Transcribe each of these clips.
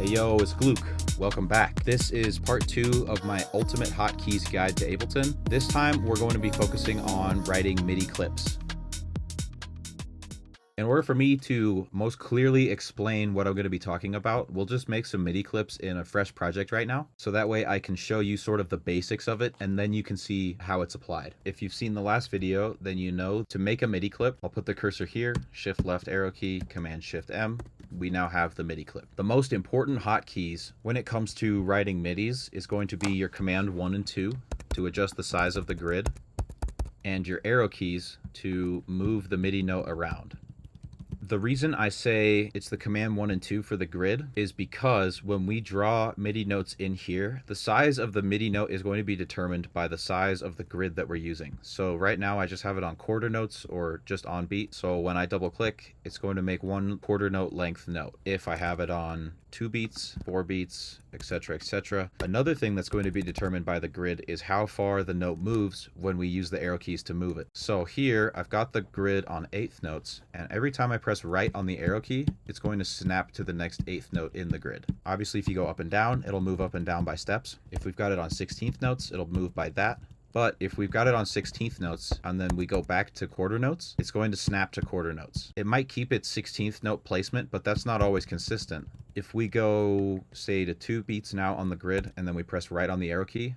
Hey yo, it's Gluke. Welcome back. This is part 2 of my ultimate hotkeys guide to Ableton. This time we're going to be focusing on writing MIDI clips. In order for me to most clearly explain what I'm going to be talking about, we'll just make some MIDI clips in a fresh project right now. So that way I can show you sort of the basics of it, and then you can see how it's applied. If you've seen the last video, then you know to make a MIDI clip, I'll put the cursor here, shift left arrow key, command shift M. We now have the MIDI clip. The most important hotkeys when it comes to writing MIDIs is going to be your command 1 and 2 to adjust the size of the grid, and your arrow keys to move the MIDI note around. The reason I say it's the command 1 and 2 for the grid is because when we draw MIDI notes in here, the size of the MIDI note is going to be determined by the size of the grid that we're using. So right now I just have it on quarter notes or just on beat. So when I double click, it's going to make 1 quarter note length note. If I have it on 2 beats, 4 beats, etc., etc. Another thing that's going to be determined by the grid is how far the note moves when we use the arrow keys to move it. So here I've got the grid on 8th notes, and every time I press right on the arrow key, it's going to snap to the next 8th note in the grid. Obviously, if you go up and down, it'll move up and down by steps. If we've got it on 16th notes, it'll move by that. But if we've got it on 16th notes and then we go back to quarter notes, it's going to snap to quarter notes. It might keep its 16th note placement, but that's not always consistent. If we go, say, to 2 beats now on the grid and then we press right on the arrow key,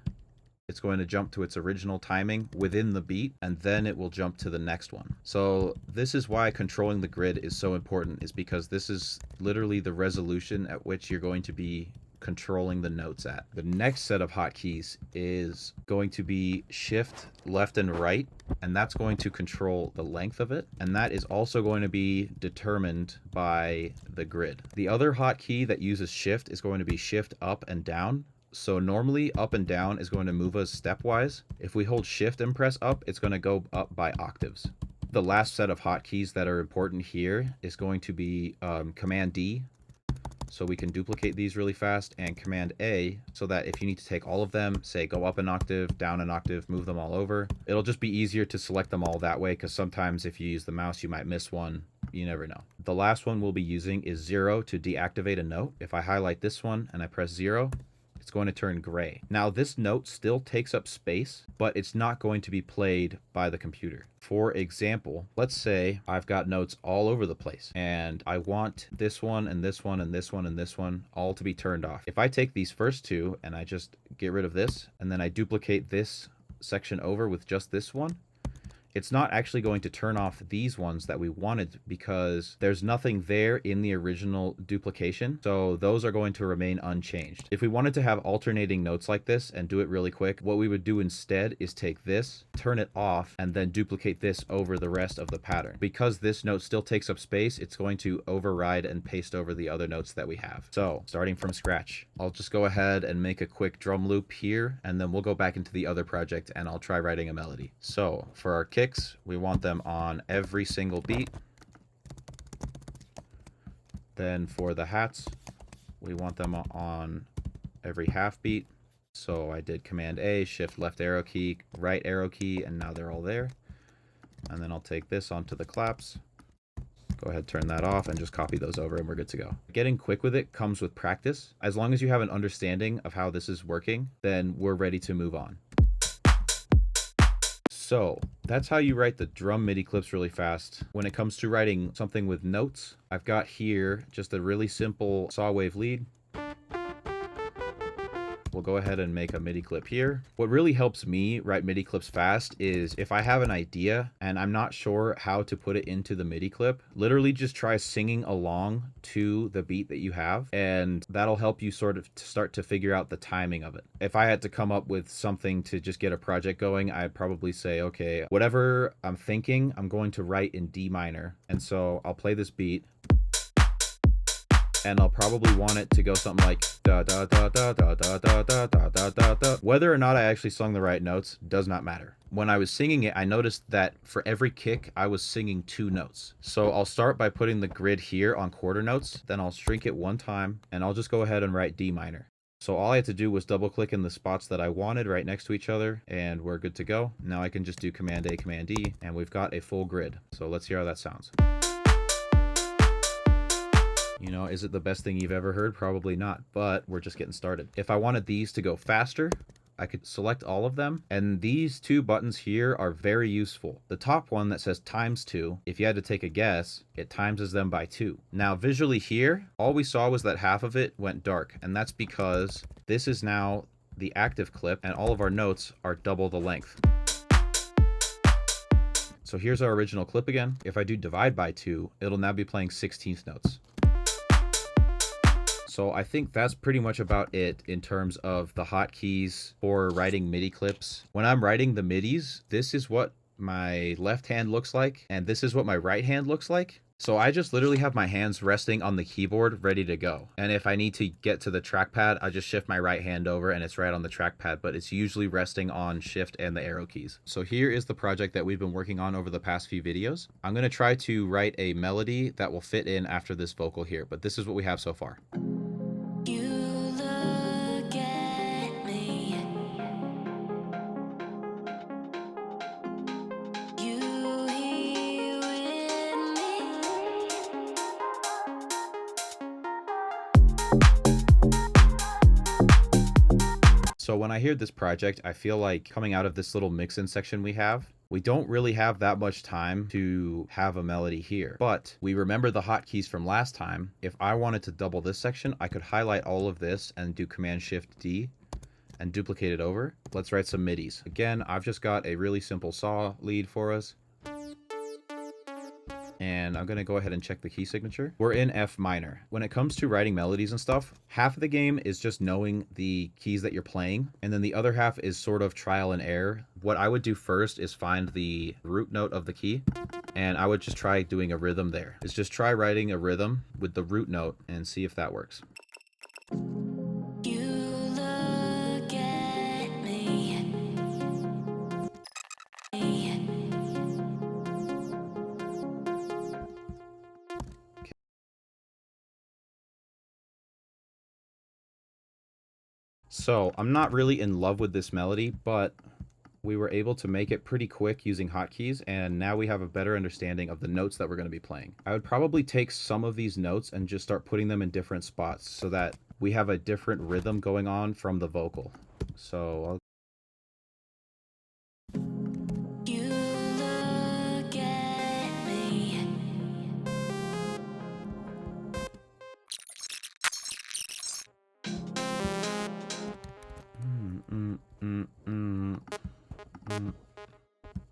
it's going to jump to its original timing within the beat, and then it will jump to the next one. So this is why controlling the grid is so important, is because this is literally the resolution at which you're going to be controlling the notes at. The next set of hotkeys is going to be shift left and right, and that's going to control the length of it, and that is also going to be determined by the grid. The other hotkey that uses shift is going to be shift up and down. So normally up and down is going to move us stepwise. If we hold shift and press up, it's going to go up by octaves. The last set of hotkeys that are important here is going to be command D, so we can duplicate these really fast, and command A, so that if you need to take all of them, say go up an octave, down an octave, move them all over, it'll just be easier to select them all that way, because sometimes if you use the mouse you might miss one. You never know. The last one we'll be using is 0 to deactivate a note. If I highlight this one and I press 0, it's going to turn gray. Now this note still takes up space, but it's not going to be played by the computer. For example, let's say I've got notes all over the place and I want this one and this one and this one and this one all to be turned off. If I take these first two and I just get rid of this and then I duplicate this section over with just this one, it's not actually going to turn off these ones that we wanted because there's nothing there in the original duplication. So those are going to remain unchanged. If we wanted to have alternating notes like this and do it really quick, what we would do instead is take this, turn it off, and then duplicate this over the rest of the pattern. Because this note still takes up space, it's going to override and paste over the other notes that we have. So starting from scratch, I'll just go ahead and make a quick drum loop here, and then we'll go back into the other project and I'll try writing a melody. So for our kicks, we want them on every single beat. Then for the hats, we want them on every half beat. So I did command A, shift left arrow key, right arrow key, and now they're all there. And then I'll take this onto the claps. Go ahead, turn that off, and just copy those over, and we're good to go. Getting quick with it comes with practice. As long as you have an understanding of how this is working, then we're ready to move on. So that's how you write the drum MIDI clips really fast. When it comes to writing something with notes, I've got here just a really simple saw wave lead. We'll go ahead and make a MIDI clip here. What really helps me write MIDI clips fast is if I have an idea and I'm not sure how to put it into the MIDI clip, literally just try singing along to the beat that you have, and that'll help you sort of start to figure out the timing of it. If I had to come up with something to just get a project going, I'd probably say, okay, whatever I'm thinking, I'm going to write in D minor. And so I'll play this beat, and I'll probably want it to go something like da da da da da da da da da da da da. Whether or not I actually sung the right notes does not matter. When I was singing it, I noticed that for every kick, I was singing 2 notes. So I'll start by putting the grid here on quarter notes, then I'll shrink it 1 time, and I'll just go ahead and write D minor. So all I had to do was double click in the spots that I wanted right next to each other, and we're good to go. Now I can just do command A, command D, and we've got a full grid. So let's hear how that sounds. You know, is it the best thing you've ever heard? Probably not, but we're just getting started. If I wanted these to go faster, I could select all of them, and these two buttons here are very useful. The top one that says ×2, if you had to take a guess, it times them by 2. Now visually here, all we saw was that half of it went dark, and that's because this is now the active clip and all of our notes are double the length. So here's our original clip again. If I do divide by 2, it'll now be playing 16th notes. So I think that's pretty much about it in terms of the hotkeys for writing MIDI clips. When I'm writing the MIDIs, this is what my left hand looks like, and this is what my right hand looks like. So I just literally have my hands resting on the keyboard ready to go. And if I need to get to the trackpad, I just shift my right hand over and it's right on the trackpad, but it's usually resting on shift and the arrow keys. So here is the project that we've been working on over the past few videos. I'm gonna try to write a melody that will fit in after this vocal here, but this is what we have so far. So when I hear this project, I feel like coming out of this little mix-in section we don't really have that much time to have a melody here, but we remember the hotkeys from last time. If I wanted to double this section, I could highlight all of this and do Command-Shift-D and duplicate it over. Let's write some midis. Again, I've just got a really simple saw lead for us. And I'm going to go ahead and check the key signature. We're in F minor. When it comes to writing melodies and stuff, half of the game is just knowing the keys that you're playing, and then the other half is sort of trial and error. What I would do first is find the root note of the key, and I would just try doing a rhythm there. It's just try writing a rhythm with the root note and see if that works. So I'm not really in love with this melody, but we were able to make it pretty quick using hotkeys, and now we have a better understanding of the notes that we're going to be playing. I would probably take some of these notes and just start putting them in different spots so that we have a different rhythm going on from the vocal. So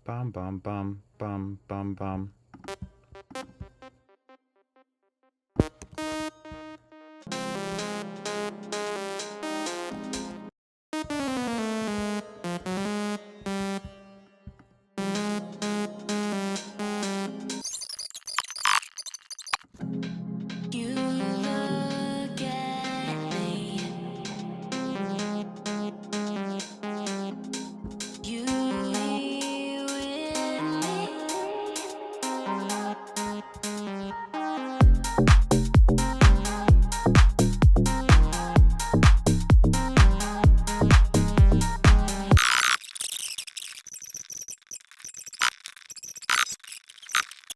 bum bum bum bum bum bum.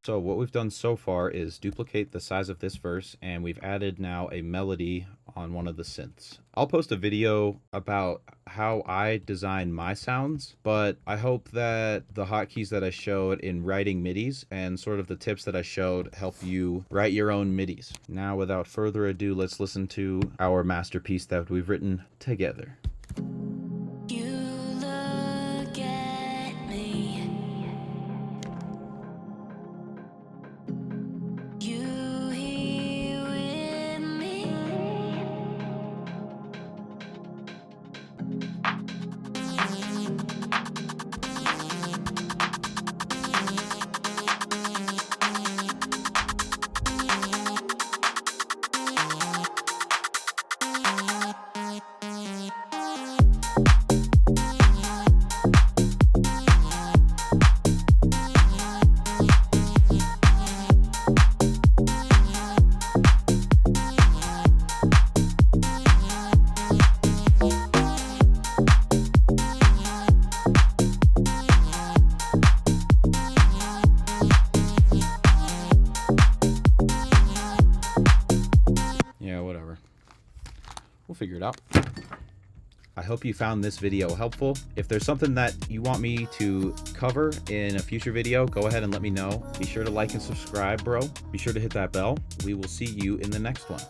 So what we've done so far is duplicate the size of this verse, and we've added now a melody on one of the synths. I'll post a video about how I design my sounds, but I hope that the hotkeys that I showed in writing midis and sort of the tips that I showed help you write your own midis. Now, without further ado, let's listen to our masterpiece that we've written together. We'll figure it out. I hope you found this video helpful. If there's something that you want me to cover in a future video, go ahead and let me know. Be sure to like and subscribe, bro. Be sure to hit that bell. We will see you in the next one.